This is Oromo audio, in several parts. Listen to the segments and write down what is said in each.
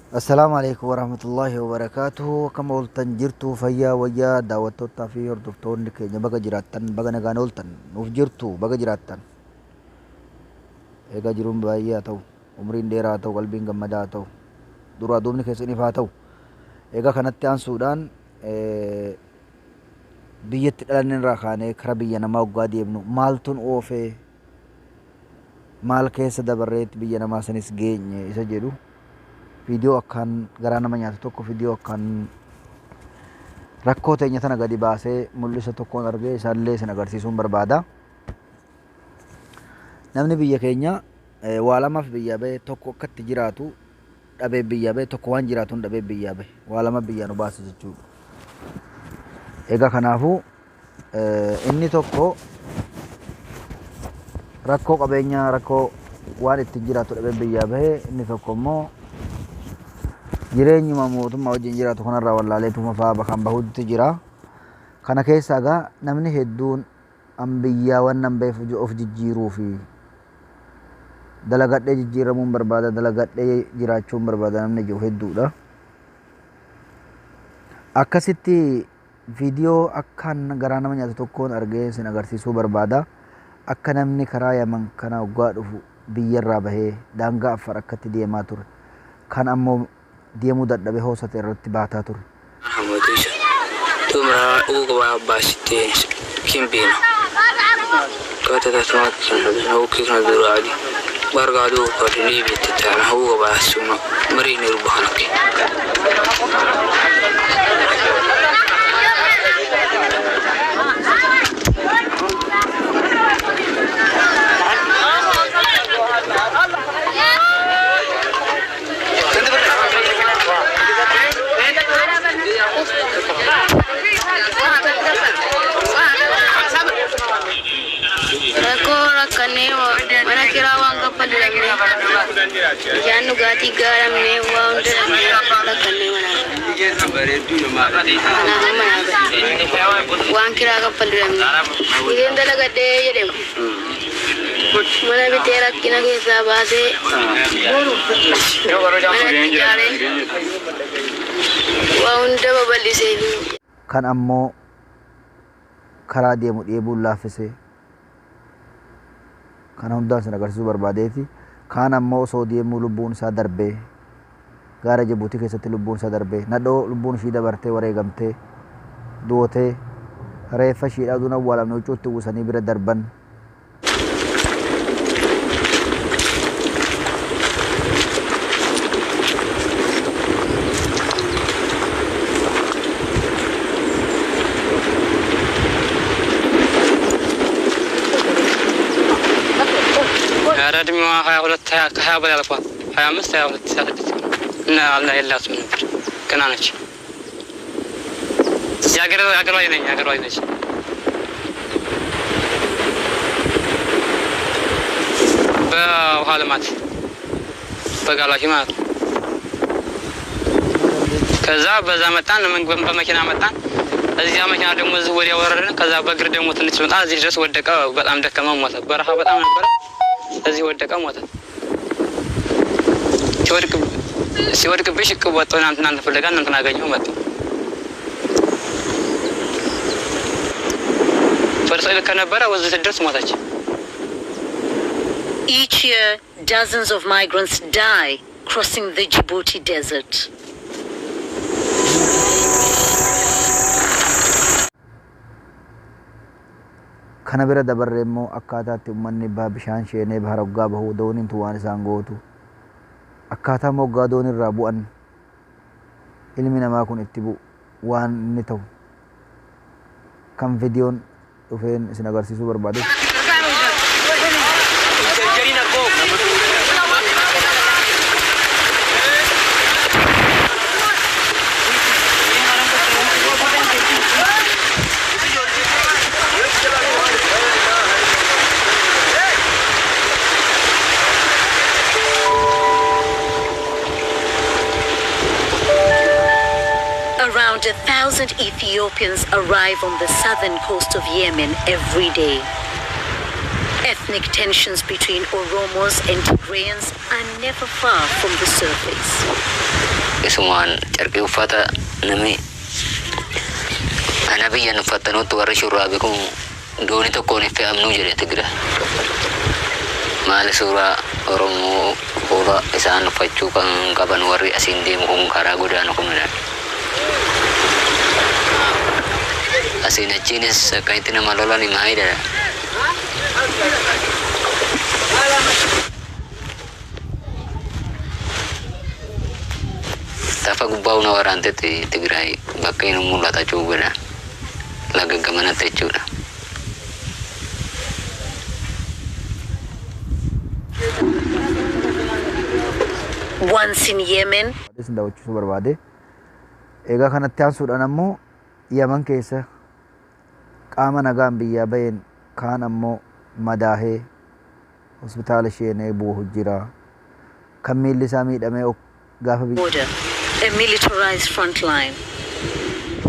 Assalamualaikum warahmatullahi wabarakatuh. Kama oltan jirtu fayyaa wayyaa daawwattootaa fi hordoftoonni keenya baga jiraattan baga nagaan ooltan nuuf jirtu baga jiraattan. Egaa jiruun baay'ee haa ta'u, umriin dheeraa haa ta'u, qalbiin gammadaa haa ta'u, duraa duubni keessaniif haa ta'u. Egaa kanatti aansuudhaan biyyatti dhalanne irraa kaanee kara biyya namaa waggaa deemnu maaltuun oofee maal keessa dabarreetti biyya namaa sanis geenye isa jedhu. Video akkaan garaa nama nyaatu tokko video akkaan rakkoo teenya tana gadi baasee mul'isa tokkoon argee isaallee isin agarsiisuun barbaada. Namni biyya keenya waa lamaaf biyyaa bahe tokko akkatti jiraatu dhabee biyyaa bahe tokko waan jiraatuun dhabee biyyaa bahe waa lama biyyaa nu baase jechuudha. Egaa kanaafuu inni tokko rakkoo qabeenyaa rakkoo waan ittiin jiraatu dhabee biyyaa bahe inni tokko immoo jireenyuma mootummaa wajjin jiraatu kanarraa wallaaleetuma fa'aa bakkaan bahuutti jira. Kana keessa egaa namni hedduun biyyaa waan nan beef of jijjiiruu fi dalagadhee jijjiiramuun barbaada, dalagadhee jiraachuun barbaada namni jiru hedduudha. Akkasitti viidiyoo akkaan garaa nama nyaatu tokkoon argee isin agarsiisuu barbaada. Akka namni karaa Yaman kana waggaa dhufu biyyarraa bahee daangaa Affaar akkatti deemaa ture. Kan ammoo deemuu dadhabee hoosate irratti baataa ture. Hamuutisha tumra uga baasitee kimbiina kata tasmat hawki kana duraadi bargaadu ko libi titana uga baasuma marini rubahanake Jangan ganti garam nih, wah udah makan nih mana? Wang kira kapal dulu nih. Ini anda lagi deh jadi. Mana biterak kena kita bahasa. Mana tinggal? Wah udah babali sini. Kan ammo karaa deemu dheebuun laaffise. Kana hundaan sana agarsiisuu barbaadeeti. Kaan ammoo osoo deemuu lubbuun isaa darbee gaara Jibuutii keessatti lubbuun isaa darbee nadhoo lubbuun ishii dabartee wareegamtee duutee reeffa ishiidhaa aduun awwaalamne huccuutti uwwisanii bira darban. أراد ما حاولت حابل على بعض حامس حاولت ساعدت إن الله إلا سبحانه كنا نشي يا أقرأ ويني وهذا مات بقى شيء مات كذا بزامتان من بمكان متان እዚያ መኪና ደግሞ ወዲያ ወረደን ከዛ በእግር ደግሞ ትንሽ መጣ እዚህ ድረስ ወደቀ በጣም ደከመ ሞተ በረሃ በጣም ነበር እዚህ ወደቀ ሞተ ሲወድቅብሽ ወጥቶ እናንተ ፍለጋ እናንተ አገኘው መጣ ፈርሰል ከነበረ ወዚህ ድረስ ሞተች Each year dozens of migrants die crossing the Djibouti desert. Kana bira dabarree immoo akkaataatti uummanni bishaan sheenee bahara waggaa bahuu dooniin waan isaan gootu akkaataa waggaa doonirraa bu'an ilmi namaa kun itti bu'u waan inni ta'u kan viidiyoon dhufeen isin agarsiisuu barbaadu. Around 1,000 Ethiopians arrive on the southern coast of Yemen every day. Ethnic tensions between Oromos and Tigrayans are never far from the surface. isumaan carqii uffata namni ana biyyan uffattanutti warri shurraabi kun dooni tokkoon itti amnuu jedhe Tigraay. Maali suuraa Oromoo fuula isaan uffachuu kan qaban warri asiin deemu kun karaa godaanu kun asiin achiinis akka itti nama lolan himaa hidhadha. Tafa gubbaa una waraantetti Tigraay bakka inni mul'ata cuubedha. Laga gamanatti jechuudha. Once in Yemen, daawwachiisuu barbaade. Egaa kanatti aansuudhaan ammoo Yemen keessa qaama nagaan biyyaa baheen kaan ammoo madaahee hospitaala sheenee bu'u jira. Kan miilli isaa miidhamee gaafa border, a militarized front line.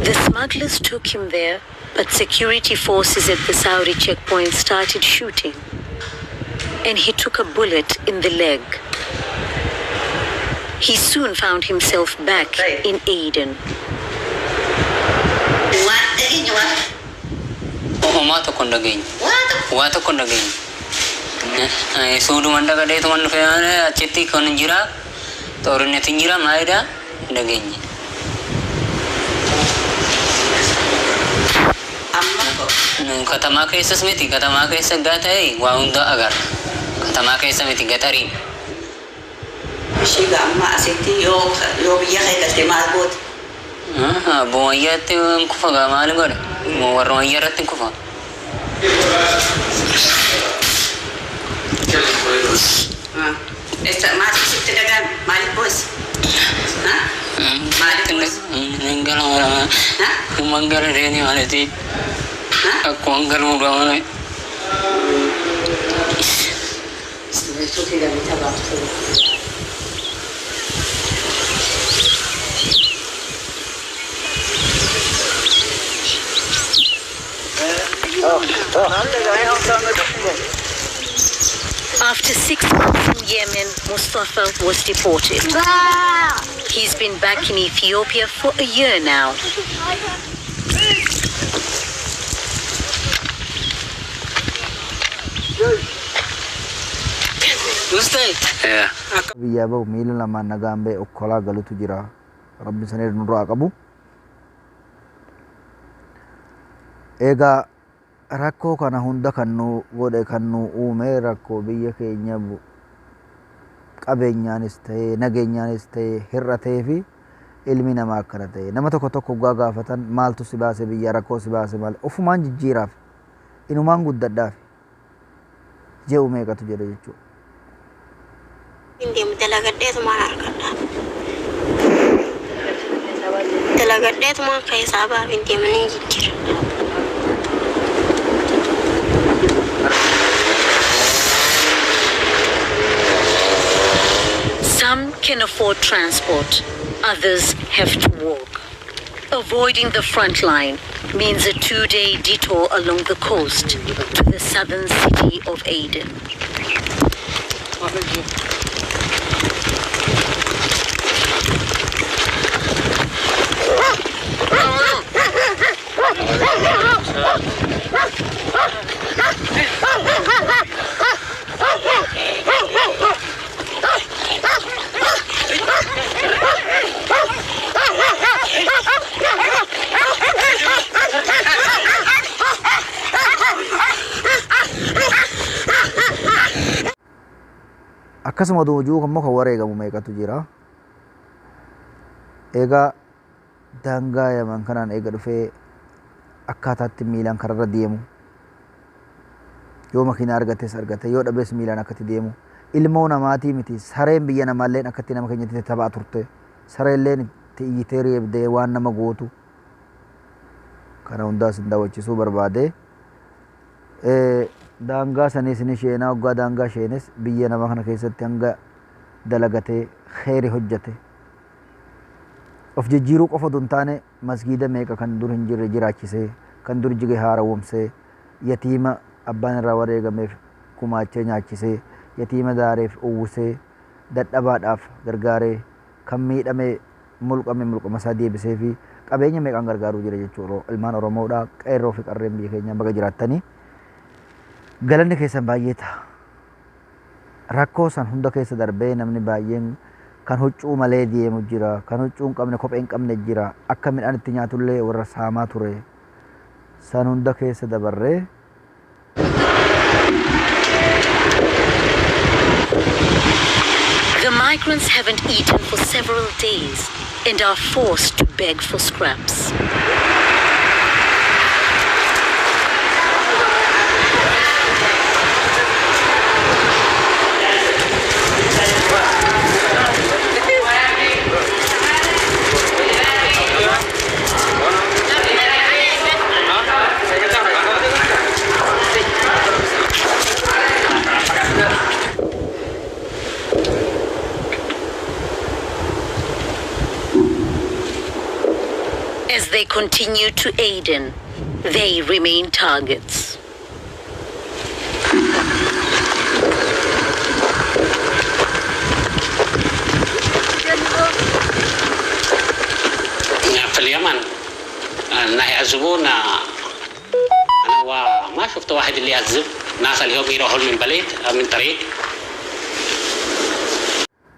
The smugglers took him there, but security forces at the Saudi checkpoint started shooting, and he took a bullet in the leg. He soon found himself back in Aden. Wata kondagin. Sudu manda kade tu manda fayane acheti konjira. Torun netinjira maida dagin. Katama kaisa smiti katama kaisa gatai waunda agar. Katama kaisa smiti gatarin. Shiga amma asiti yo biya kai kaste malbot. Boyate kufa ga mal gor. Mo warno yaratin kufa. Esta mati sitte dagan mali bos. Ha? Mali bos. Mangala reni malati. Aku anggar mo ba mana? Itu tidak bisa waktu. After 6 months in Yemen, Mustafa was deported. He's been back in Ethiopia for a year now. Ya. biyyaa bahu miila lamaan nagaan bahee okkolaa galutu jira. Rabbi saneer nurraa qabu. Egaa rakkoo kana hunda kan nu godhe kan nu uume rakkoo biyya keenya qabeenyaanis ta'ee nageenyaanis ta'ee hir'atee fi ilmi namaa akkana ta'e nama tokko tokko gaa gaafatan maaltu si baase biyya rakkoo si baase maal ofumaan jijjiiraaf inumaan guddadhaaf jee meeqatu jedhe jechuudha. Indeemu dalagadheetumaan argadha. Dalagadheetumaan kan isaabaaf indeemanii jijjiira. Some can afford transport, others have to walk. Avoiding the front line means a 2-day detour along the coast to the southern city of Aden. Akkasuma hojii kan muka wareegamu meeqatu jira. Egaa daangaa Yemen kanaan eega dhufee akkaataatti miilaan kararra deemu yoo makiinaa argates argate yoo dhabees miilaan akkatti deemu ilmoo namaatii miti sareen biyya namaalleen akkatti nama keenyatti taphaa turte sareelleen itti iyyitee reebdee waan nama gootu kana hundaas hin daawwachiisuu barbaade. Daangaa sanis ni sheenaa waggaa daangaa sheenes biyya nama kana keessatti hanga dalagatee kheyri hojjate of jijjiiruu qofa osoo hin taane masgiida meeqa kan dur hin jirre jiraachisee kan dur jige haarawwamsee yatiima abbaan irraa wareegameef kumaachee nyaachisee yatiima daareef uwwisee dadhabaadhaaf gargaaree kan miidhame mulqama isaa deebisee fi qabeenya meeqaan gargaaruu jira jechuudha. Ilmaan Oromoodhaa qeerroo fi qarreen biyya keenya baga jiraattanii galanni keessan baay'ee ta'a. Rakkoo san hunda keessa darbee namni baay'een kan huccuu malee deemu jira, kan huccuu hin qabne kophee hin qabne jira, akka midhaan itti nyaatullee warra saamaa ture. San hunda keessa dabarree The migrants haven't eaten for several days and are forced to beg for scraps. As they continue to Aden, they remain targets. في اليمن يعذبونا أنا وما شفت واحد اللي يعذب ناس اليوم يروحوا من بلد من طريق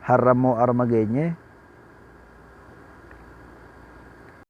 harrammoo arma geenye